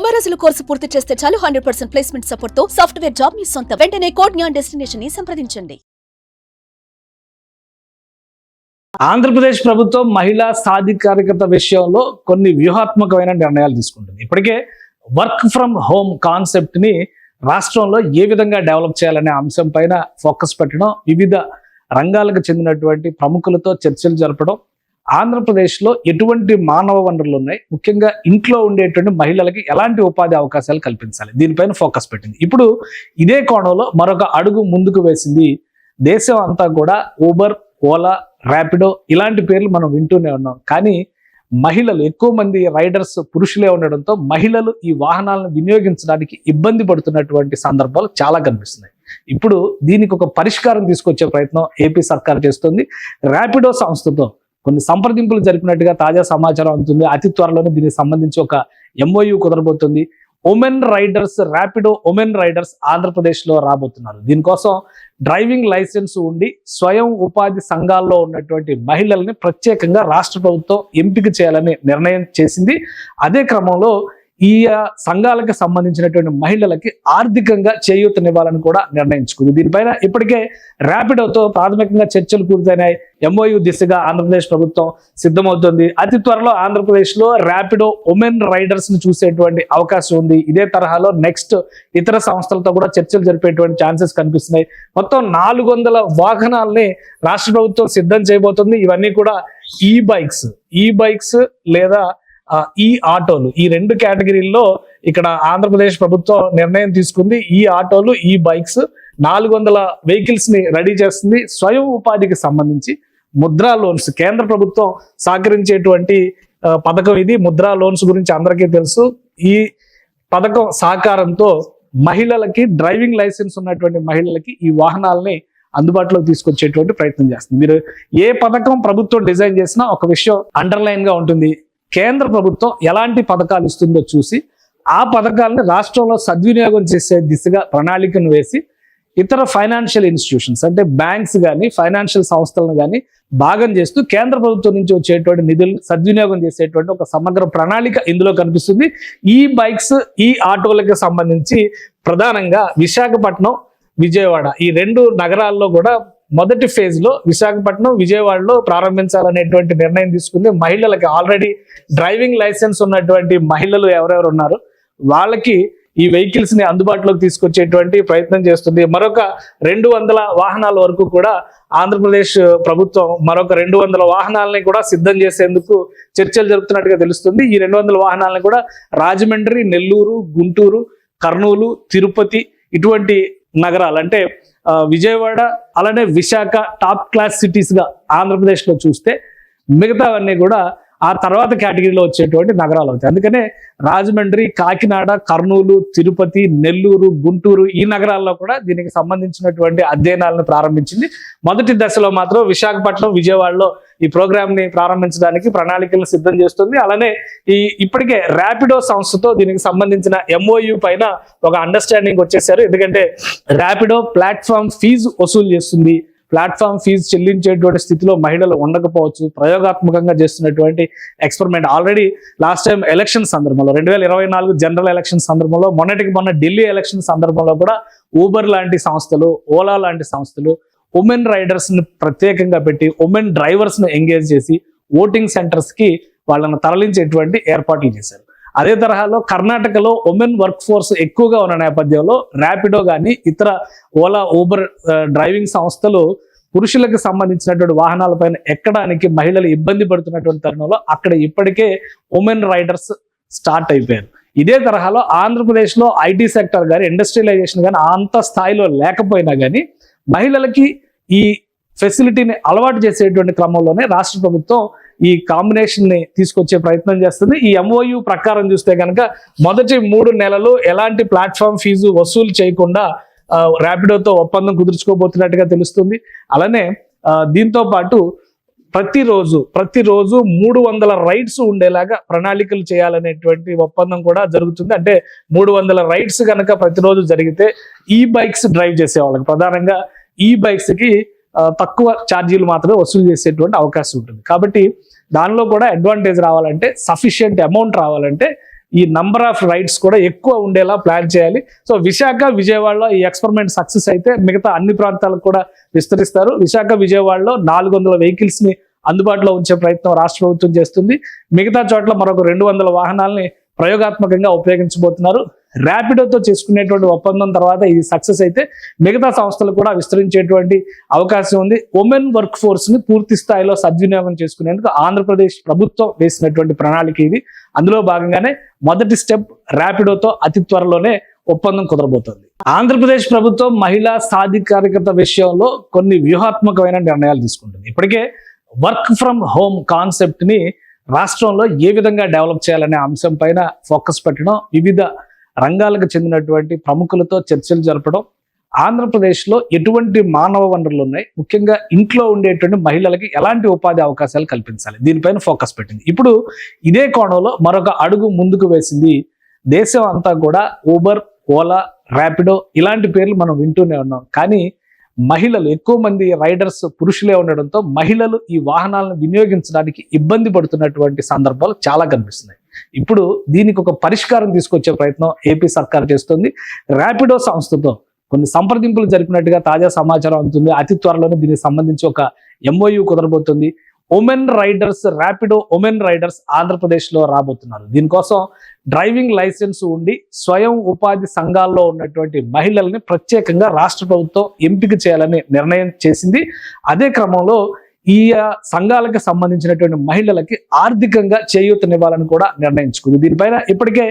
90 రోజుల కోర్సు పూర్తి చేస్తే చాలు 100% ప్లేస్మెంట్ సపోర్ట్ తో సాఫ్ట్వేర్ జాబ్ మీ సొంతం. వెంటనే కోడ్ జ్ఞాన్ డెస్టినేషన్ ని సంప్రదించండి. ఆంధ్రప్రదేశ్ ప్రభుత్వం మహిళా సాధికారికత విషయంలో కొన్ని వ్యూహాత్మకమైన నిర్ణయాలు తీసుకుంటుంది. ఇప్పటికే వర్క్ ఫ్రమ్ హోమ్ కాన్సెప్ట్ ని రాష్ట్రంలో ఏ విధంగా డెవలప్ చేయాలనే అంశం పైన ఫోకస్ పెట్టడం, వివిధ రంగాలకు చెందినటువంటి ప్రముఖులతో చర్చలు జరపడం, ఆంధ్రప్రదేశ్లో ఎటువంటి మానవ వనరులు ఉన్నాయి, ముఖ్యంగా ఇంట్లో ఉండేటువంటి మహిళలకి ఎలాంటి ఉపాధి అవకాశాలు కల్పించాలి, దీనిపైన ఫోకస్ పెట్టింది. ఇప్పుడు ఇదే కోణంలో మరొక అడుగు ముందుకు వేసింది. దేశం అంతా కూడా ఊబర్, ఓలా, ర్యాపిడో ఇలాంటి పేర్లు మనం వింటూనే ఉన్నాం. కానీ మహిళలు, ఎక్కువ మంది రైడర్స్ పురుషులే ఉండడంతో మహిళలు ఈ వాహనాలను వినియోగించడానికి ఇబ్బంది పడుతున్నటువంటి సందర్భాలు చాలా కనిపిస్తున్నాయి. ఇప్పుడు దీనికి ఒక పరిష్కారం తీసుకొచ్చే ప్రయత్నం ఏపీ సర్కార్ చేస్తుంది. ర్యాపిడో సంస్థతో కొన్ని సంప్రదింపులు జరిపినట్టుగా తాజా సమాచారం అందుతుంది. అతి త్వరలోనే దీనికి సంబంధించి ఒక MOU కుదరబోతుంది. Women riders, Rapido women riders ఆంధ్రప్రదేశ్లో రాబోతున్నారు. దీనికోసం డ్రైవింగ్ లైసెన్స్ ఉండి స్వయం ఉపాధి సంఘాల్లో ఉన్నటువంటి మహిళల్ని ప్రత్యేకంగా రాష్ట్ర ప్రభుత్వం ఎంపిక చేయాలని నిర్ణయం చేసింది. అదే క్రమంలో ఈ సంఘాలకు సంబంధించినటువంటి మహిళలకి ఆర్థికంగా చేయూతనివ్వాలని కూడా నిర్ణయించుకుంది. దీనిపైన ఇప్పటికే ర్యాపిడోతో ప్రాథమికంగా చర్చలు పూర్తయినాయి. MOU దిశగా ఆంధ్రప్రదేశ్ ప్రభుత్వం సిద్ధమవుతుంది. అతి త్వరలో ఆంధ్రప్రదేశ్లో ర్యాపిడో ఉమెన్ రైడర్స్ ని చూసేటువంటి అవకాశం ఉంది. ఇదే తరహాలో నెక్స్ట్ ఇతర సంస్థలతో కూడా చర్చలు జరిపేటువంటి ఛాన్సెస్ కనిపిస్తున్నాయి. మొత్తం 400 వాహనాలని రాష్ట్ర ప్రభుత్వం సిద్ధం చేయబోతుంది. ఇవన్నీ కూడా ఈ బైక్స్ లేదా ఈ ఆటోలు, ఈ 2 కేటగిరీల్లో ఇక్కడ ఆంధ్రప్రదేశ్ ప్రభుత్వం నిర్ణయం తీసుకుంది. ఈ ఆటోలు, ఈ బైక్స్ 400 వెహికల్స్ ని రెడీ చేస్తుంది. స్వయం ఉపాధికి సంబంధించి ముద్రా లోన్స్, కేంద్ర ప్రభుత్వం సహకరించేటువంటి పథకం ఇది. ముద్రా లోన్స్ గురించి అందరికీ తెలుసు. ఈ పథకం సహకారంతో మహిళలకి, డ్రైవింగ్ లైసెన్స్ ఉన్నటువంటి మహిళలకి ఈ వాహనాలని అందుబాటులోకి తీసుకొచ్చేటువంటి ప్రయత్నం చేస్తుంది. మీరు ఏ పథకం ప్రభుత్వం డిజైన్ చేసినా ఒక విషయం అండర్లైన్ గా ఉంటుంది. కేంద్ర ప్రభుత్వం ఎలాంటి పథకాలు ఇస్తుందో చూసి ఆ పథకాలను రాష్ట్రంలో సద్వినియోగం చేసే దిశగా ప్రణాళికను వేసి ఇతర ఫైనాన్షియల్ ఇన్స్టిట్యూషన్స్ అంటే బ్యాంక్స్ కానీ, ఫైనాన్షియల్ సంస్థలను కానీ భాగం చేస్తూ కేంద్ర ప్రభుత్వం నుంచి వచ్చేటువంటి నిధులు సద్వినియోగం చేసేటువంటి ఒక సమగ్ర ప్రణాళిక ఇందులో కనిపిస్తుంది. ఈ బైక్స్, ఈ ఆటోలకు సంబంధించి ప్రధానంగా విశాఖపట్నం, విజయవాడ ఈ 2 నగరాల్లో కూడా మొదటి ఫేజ్ లో విశాఖపట్నం, విజయవాడలో ప్రారంభించాలనేటువంటి నిర్ణయం తీసుకుంది. మహిళలకి, ఆల్రెడీ డ్రైవింగ్ లైసెన్స్ ఉన్నటువంటి మహిళలు ఎవరెవరు ఉన్నారో వాళ్ళకి ఈ వెహికల్స్ ని అందుబాటులోకి తీసుకొచ్చేటువంటి ప్రయత్నం చేస్తుంది. మరొక 200 వాహనాల వరకు కూడా ఆంధ్రప్రదేశ్ ప్రభుత్వం మరొక 200 వాహనాలని కూడా సిద్ధం చేసేందుకు చర్చలు జరుపుతున్నట్టుగా తెలుస్తుంది. ఈ 200 వాహనాలను కూడా రాజమండ్రి, నెల్లూరు, గుంటూరు, కర్నూలు, తిరుపతి ఇటువంటి నగరాలు అంటే విజయవాడ అలానే విశాఖ టాప్ క్లాస్ సిటీస్ గా ఆంధ్రప్రదేశ్ లో చూస్తే మిగతావన్నీ కూడా ఆ తర్వాత కేటగిరీలో వచ్చేటువంటి నగరాలు అవుతాయి. అందుకనే రాజమండ్రి, కాకినాడ, కర్నూలు, తిరుపతి, నెల్లూరు, గుంటూరు ఈ నగరాల్లో కూడా దీనికి సంబంధించినటువంటి అధ్యయనాలను ప్రారంభించింది. మొదటి దశలో మాత్రం విశాఖపట్నం, విజయవాడలో ఈ ప్రోగ్రామ్ ని ప్రారంభించడానికి ప్రణాళికలను సిద్ధం చేస్తుంది. అలానే ఇప్పటికే ర్యాపిడో సంస్థతో దీనికి సంబంధించిన MOU పైన ఒక అండర్స్టాండింగ్ వచ్చేసారు. ఎందుకంటే ర్యాపిడో ప్లాట్ఫామ్ ఫీజు వసూలు చేస్తుంది. ప్లాట్ఫామ్ ఫీజు చెల్లించేటువంటి స్థితిలో మహిళలు ఉండకపోవచ్చు. ప్రయోగాత్మకంగా చేస్తున్నటువంటి experiment already last time election సందర్భంలో 2024 జనరల్ ఎలక్షన్ సందర్భంలో, మొన్న ఢిల్లీ ఎలక్షన్ సందర్భంలో కూడా ఊబర్ లాంటి సంస్థలు, ఓలా లాంటి సంస్థలు ఉమెన్ రైడర్స్ ని ప్రత్యేకంగా పెట్టి ఉమెన్ డ్రైవర్స్ ను ఎంగేజ్ చేసి ఓటింగ్ సెంటర్స్ కి వాళ్ళను తరలించేటువంటి ఏర్పాట్లు చేశారు. అదే తరహాలో కర్ణాటకలో ఉమెన్ వర్క్ ఫోర్స్ ఎక్కువగా ఉన్న నేపథ్యంలో ర్యాపిడో కానీ ఇతర ఓలా, ఊబర్ డ్రైవింగ్ సంస్థలు పురుషులకు సంబంధించినటువంటి వాహనాలపైన ఎక్కడానికి మహిళలు ఇబ్బంది పడుతున్నటువంటి తరుణంలో అక్కడ ఇప్పటికే ఉమెన్ రైడర్స్ స్టార్ట్ అయిపోయారు. ఇదే తరహాలో ఆంధ్రప్రదేశ్లో IT సెక్టర్ కానీ, ఇండస్ట్రియలైజేషన్ కానీ అంత స్థాయిలో లేకపోయినా కానీ మహిళలకి ఈ ఫెసిలిటీని అలవాటు చేసేటువంటి క్రమంలోనే రాష్ట్ర ప్రభుత్వం ఈ కాంబినేషన్ ని తీసుకొచ్చే ప్రయత్నం చేస్తుంది. ఈ MOU ప్రకారం చూస్తే కనుక మొదటి 3 నెలలు ఎలాంటి ప్లాట్ఫామ్ ఫీజు వసూలు చేయకుండా ర్యాపిడోతో ఒప్పందం కుదుర్చుకోబోతున్నట్టుగా తెలుస్తుంది. అలానే దీంతో పాటు ప్రతిరోజు 300 రైడ్స్ ఉండేలాగా ప్రణాళికలు చేయాలనేటువంటి ఒప్పందం కూడా జరుగుతుంది. అంటే 300 రైడ్స్ కనుక ప్రతిరోజు జరిగితే ఈ బైక్స్ డ్రైవ్ చేసే వాళ్ళకి, ప్రధానంగా ఈ బైక్స్ కి తక్కువ ఛార్జీలు మాత్రమే వసూలు చేసేటువంటి అవకాశం ఉంటుంది. కాబట్టి దానిలో కూడా అడ్వాంటేజ్ రావాలంటే, సఫిషియంట్ అమౌంట్ రావాలంటే ఈ నంబర్ ఆఫ్ రైడ్స్ కూడా ఎక్కువ ఉండేలా ప్లాన్ చేయాలి. సో విశాఖ విజయవాడలో ఈ ఎక్స్పెరిమెంట్ సక్సెస్ అయితే మిగతా అన్ని ప్రాంతాలకు కూడా విస్తరిస్తారు. విశాఖ విజయవాడలో 400 వెహికల్స్ ని అందుబాటులో ఉంచే ప్రయత్నం రాష్ట్ర ప్రభుత్వం చేస్తుంది. మిగతా చోట్ల మరొక 200 వాహనాలని ప్రయోగాత్మకంగా ఉపయోగించబోతున్నారు. ర్యాపిడోతో చేసుకునేటువంటి ఒప్పందం తర్వాత ఇది సక్సెస్ అయితే మిగతా సంస్థలు కూడా విస్తరించేటువంటి అవకాశం ఉంది. ఉమెన్ వర్క్ ఫోర్స్ ని పూర్తి స్థాయిలో సద్వినియోగం చేసుకునేందుకు ఆంధ్రప్రదేశ్ ప్రభుత్వం వేసినటువంటి ప్రణాళిక ఇది. అందులో భాగంగానే మొదటి స్టెప్ ర్యాపిడోతో అతి త్వరలోనే ఒప్పందం కుదరబోతోంది. ఆంధ్రప్రదేశ్ ప్రభుత్వం మహిళా సాధికారికత విషయంలో కొన్ని వ్యూహాత్మకమైన నిర్ణయాలు తీసుకుంటుంది. ఇప్పటికే వర్క్ ఫ్రమ్ హోమ్ కాన్సెప్ట్ ని రాష్ట్రంలో ఏ విధంగా డెవలప్ చేయాలనే అంశం పైన ఫోకస్ పెట్టడం, వివిధ రంగాలకు చెందినటువంటి ప్రముఖులతో చర్చలు జరపడం, ఆంధ్రప్రదేశ్లో ఎటువంటి మానవ వనరులు ఉన్నాయి, ముఖ్యంగా ఇంట్లో ఉండేటువంటి మహిళలకి ఎలాంటి ఉపాధి అవకాశాలు కల్పించాలి, దీనిపైన ఫోకస్ పెట్టింది. ఇప్పుడు ఇదే కోణంలో మరొక అడుగు ముందుకు వేసింది. దేశం అంతా కూడా ఊబర్, ఓలా, ర్యాపిడో ఇలాంటి పేర్లు మనం వింటూనే ఉన్నాం. కానీ మహిళలు ఎక్కువ మంది రైడర్స్ పురుషులే ఉండడంతో మహిళలు ఈ వాహనాలను వినియోగించడానికి ఇబ్బంది పడుతున్నటువంటి సందర్భాలు చాలా కనిపిస్తున్నాయి. ఇప్పుడు దీనికి ఒక పరిష్కారం తీసుకొచ్చే ప్రయత్నం ఏపీ సర్కార్ చేస్తుంది. ర్యాపిడో సంస్థతో కొన్ని సంప్రదింపులు జరిపినట్టుగా తాజా సమాచారం అందుతుంది. అతి త్వరలోనే దీనికి సంబంధించి ఒక MOU కుదరబోతుంది. Women riders, Rapido women riders Andhra Pradesh లో రాబోతున్నారు. దీనికోసం డ్రైవింగ్ లైసెన్స్ ఉండి స్వయం ఉపాధి సంఘాల్లో ఉన్నటువంటి మహిళల్ని ప్రత్యేకంగా రాష్ట్ర ప్రభుత్వం ఎంపిక చేయాలని నిర్ణయం చేసింది. అదే క్రమంలో ఈ సంఘాలకు సంబంధించినటువంటి మహిళలకి ఆర్థికంగా చేయూతనివ్వాలని కూడా నిర్ణయించుకుంది. దీనిపైన ఇప్పటికే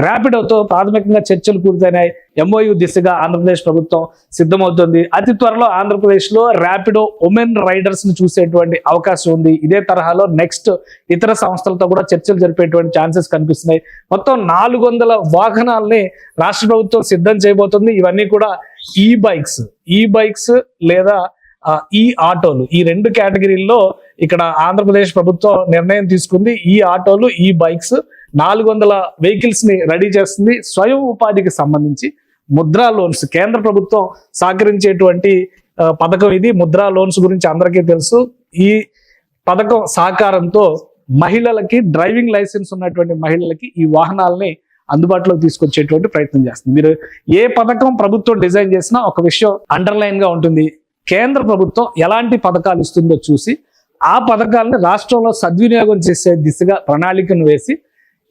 ర్యాపిడోతో ప్రాథమికంగా చర్చలు పూర్తయినాయి. MOU దిశగా ఆంధ్రప్రదేశ్ ప్రభుత్వం సిద్ధమవుతుంది. అతి త్వరలో ఆంధ్రప్రదేశ్ లో ర్యాపిడో ఉమెన్ రైడర్స్ ని చూసేటువంటి అవకాశం ఉంది. ఇదే తరహాలో నెక్స్ట్ ఇతర సంస్థలతో కూడా చర్చలు జరిపేటువంటి ఛాన్సెస్ కనిపిస్తున్నాయి. మొత్తం 400 వాహనాలని రాష్ట్ర ప్రభుత్వం సిద్ధం చేయబోతుంది. ఇవన్నీ కూడా ఈ బైక్స్ లేదా ఈ ఆటోలు, ఈ 2 కేటగిరీల్లో ఇక్కడ ఆంధ్రప్రదేశ్ ప్రభుత్వం నిర్ణయం తీసుకుంది. ఈ ఆటోలు, ఈ బైక్స్ 400 వెహికల్స్ ని రెడీ చేస్తుంది. స్వయం ఉపాధికి సంబంధించి ముద్రా లోన్స్, కేంద్ర ప్రభుత్వం సహకరించేటువంటి పథకం ఇది. ముద్రా లోన్స్ గురించి అందరికీ తెలుసు. ఈ పథకం సహకారంతో మహిళలకి, డ్రైవింగ్ లైసెన్స్ ఉన్నటువంటి మహిళలకి ఈ వాహనాలని అందుబాటులోకి తీసుకొచ్చేటువంటి ప్రయత్నం చేస్తుంది. మీరు ఏ పథకం ప్రభుత్వం డిజైన్ చేసినా ఒక విషయం అండర్లైన్ గా ఉంటుంది. కేంద్ర ప్రభుత్వం ఎలాంటి పథకాలు ఇస్తుందో చూసి ఆ పథకాలను రాష్ట్రంలో సద్వినియోగం చేసే దిశగా ప్రణాళికను వేసి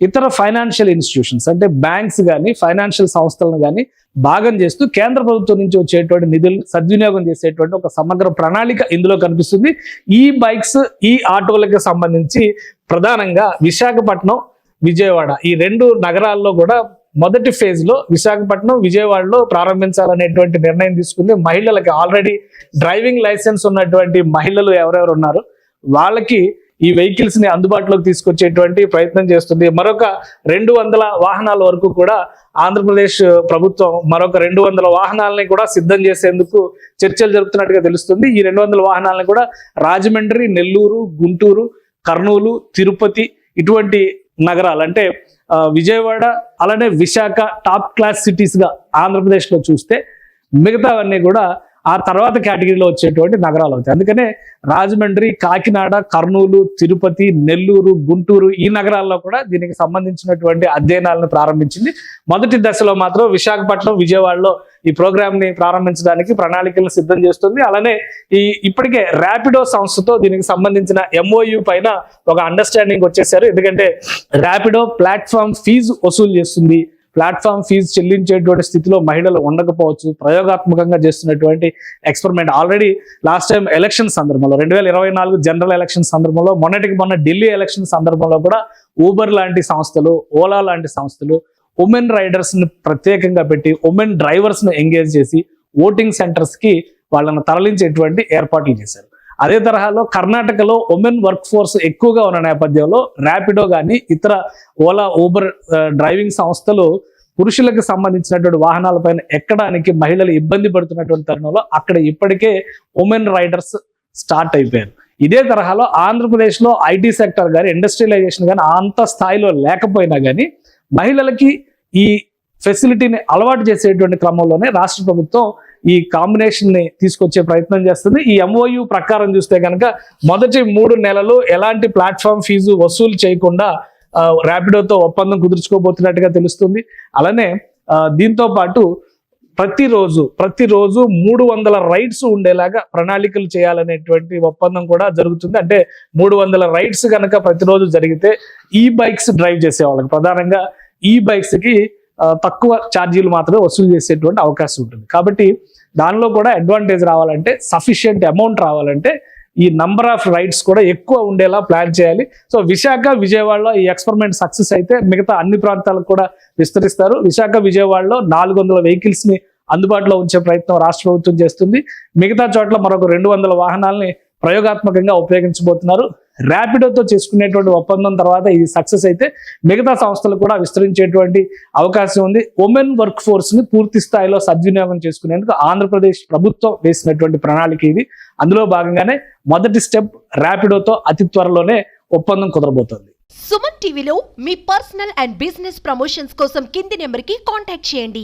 ఇతర ఫైనాన్షియల్ ఇన్స్టిట్యూషన్స్ అంటే బ్యాంక్స్ కానీ ఫైనాన్షియల్ సంస్థలను కానీ భాగం చేస్తూ కేంద్ర ప్రభుత్వం నుంచి వచ్చేటువంటి నిధులు సద్వినియోగం చేసేటువంటి ఒక సమగ్ర ప్రణాళిక ఇందులో కనిపిస్తుంది. ఈ బైక్స్, ఈ ఆటోలకు సంబంధించి ప్రధానంగా విశాఖపట్నం, విజయవాడ ఈ 2 నగరాల్లో కూడా మొదటి ఫేజ్ లో విశాఖపట్నం, విజయవాడలో ప్రారంభించాలనేటువంటి నిర్ణయం తీసుకుంది. మహిళలకి ఆల్రెడీ డ్రైవింగ్ లైసెన్స్ ఉన్నటువంటి మహిళలు ఎవరెవరు ఉన్నారో వాళ్ళకి ఈ వెహికల్స్ ని అందుబాటులోకి తీసుకొచ్చేటువంటి ప్రయత్నం చేస్తుంది. మరొక 200 వాహనాల వరకు కూడా ఆంధ్రప్రదేశ్ ప్రభుత్వం మరొక 200 వాహనాలని కూడా సిద్ధం చేసేందుకు చర్చలు జరుపుతున్నట్టుగా తెలుస్తుంది. ఈ 200 వాహనాలను కూడా రాజమండ్రి, నెల్లూరు, గుంటూరు, కర్నూలు, తిరుపతి ఇటువంటి నగరాలు అంటే విజయవాడ అలానే విశాఖ టాప్ క్లాస్ సిటీస్ గా ఆంధ్రప్రదేశ్ లో చూస్తే మిగతావన్నీ కూడా ఆ తర్వాత కేటగిరీలో వచ్చేటువంటి నగరాలు అవుతాయి. అందుకనే రాజమండ్రి, కాకినాడ, కర్నూలు, తిరుపతి, నెల్లూరు, గుంటూరు ఈ నగరాల్లో కూడా దీనికి సంబంధించినటువంటి అధ్యయనాలను ప్రారంభించింది. మొదటి దశలో మాత్రం విశాఖపట్నం, విజయవాడలో ఈ ప్రోగ్రామ్ ని ప్రారంభించడానికి ప్రణాళికలు సిద్ధం చేస్తుంది. అలానే ఇప్పటికే ర్యాపిడో సంస్థతో దీనికి సంబంధించిన MOU పైన ఒక అండర్స్టాండింగ్ వచ్చేసారు. ఎందుకంటే ర్యాపిడో ప్లాట్ఫామ్ ఫీజు వసూలు చేస్తుంది. ప్లాట్ఫామ్ ఫీజు చెల్లించేటువంటి స్థితిలో మహిళలు ఉండకపోవచ్చు. ప్రయోగాత్మకంగా చేస్తున్నటువంటి experiment already last time election సందర్భంలో 2024 జనరల్ ఎలక్షన్ సందర్భంలో మొన్న ఢిల్లీ ఎలక్షన్ సందర్భంలో కూడా ఊబర్ లాంటి సంస్థలు, ఓలా లాంటి సంస్థలు ఉమెన్ రైడర్స్ ని ప్రత్యేకంగా పెట్టి ఉమెన్ డ్రైవర్స్ ను ఎంగేజ్ చేసి ఓటింగ్ సెంటర్స్ కి వాళ్ళని తరలించేటువంటి ఏర్పాట్లు చేశారు. అదే తరహాలో కర్ణాటకలో ఉమెన్ వర్క్ ఫోర్స్ ఎక్కువగా ఉన్న నేపథ్యంలో ర్యాపిడో కానీ ఇతర ఓలా, ఊబర్ డ్రైవింగ్ సంస్థలు పురుషులకు సంబంధించినటువంటి వాహనాలపైన ఎక్కడానికి మహిళలు ఇబ్బంది పడుతున్నటువంటి తరుణంలో అక్కడ ఇప్పటికే ఉమెన్ రైడర్స్ స్టార్ట్ అయిపోయారు. ఇదే తరహాలో ఆంధ్రప్రదేశ్ లో ఐటీ సెక్టర్ కానీ ఇండస్ట్రియలైజేషన్ కానీ అంత స్థాయిలో లేకపోయినా కానీ మహిళలకి ఈ ఫెసిలిటీని అలవాటు చేసేటువంటి క్రమంలోనే రాష్ట్ర ప్రభుత్వం ఈ కాంబినేషన్ ని తీసుకొచ్చే ప్రయత్నం చేస్తుంది. ఈ MOU ప్రకారం చూస్తే కనుక మొదటి 3 నెలలు ఎలాంటి ప్లాట్ఫామ్ ఫీజు వసూలు చేయకుండా ర్యాపిడోతో ఒప్పందం కుదుర్చుకోబోతున్నట్టుగా తెలుస్తుంది. అలానే దీంతో పాటు ప్రతిరోజు 300 రైడ్స్ ఉండేలాగా ప్రణాళికలు చేయాలనేటువంటి ఒప్పందం కూడా జరుగుతుంది. అంటే 300 రైడ్స్ కనుక ప్రతిరోజు జరిగితే ఈ బైక్స్ డ్రైవ్ చేసే వాళ్ళకి, ప్రధానంగా ఈ బైక్స్ కి తక్కువ ఛార్జీలు మాత్రమే వసూలు చేసేటువంటి అవకాశం ఉంటుంది. కాబట్టి దానిలో కూడా అడ్వాంటేజ్ రావాలంటే, సఫిషియెంట్ అమౌంట్ రావాలంటే ఈ నంబర్ ఆఫ్ రైడ్స్ కూడా ఎక్కువ ఉండేలా ప్లాన్ చేయాలి. సో విశాఖ, విజయవాడలో ఈ ఎక్స్పెరిమెంట్ సక్సెస్ అయితే మిగతా అన్ని ప్రాంతాలకు కూడా విస్తరిస్తారు. విశాఖ, విజయవాడలో 400 వెహికల్స్ ని అందుబాటులో ఉంచే ప్రయత్నం రాష్ట్ర ప్రభుత్వం చేస్తుంది. మిగతా చోట్ల మరొక 200 వాహనాలని ప్రయోగాత్మకంగా ఉపయోగించబోతున్నారు. ర్యాపిడోతో చేసుకునేటువంటి ఒప్పందం తర్వాత ఇది సక్సెస్ అయితే మిగతా సంస్థలు కూడా విస్తరించేటువంటి అవకాశం ఉంది. ఉమెన్ వర్క్ ఫోర్స్ ని పూర్తి స్థాయిలో సద్వినియోగం చేసుకునేందుకు ఆంధ్రప్రదేశ్ ప్రభుత్వం వేసినటువంటి ప్రణాళిక ఇది. అందులో భాగంగానే మొదటి స్టెప్ ర్యాపిడోతో అతి త్వరలోనే ఒప్పందం కుదరబోతోంది. సుమన్ టీవీలో మీ పర్సనల్ అండ్ బిజినెస్ ప్రమోషన్స్ కోసం కింది నెంబర్కి కాంటాక్ట్ చేయండి.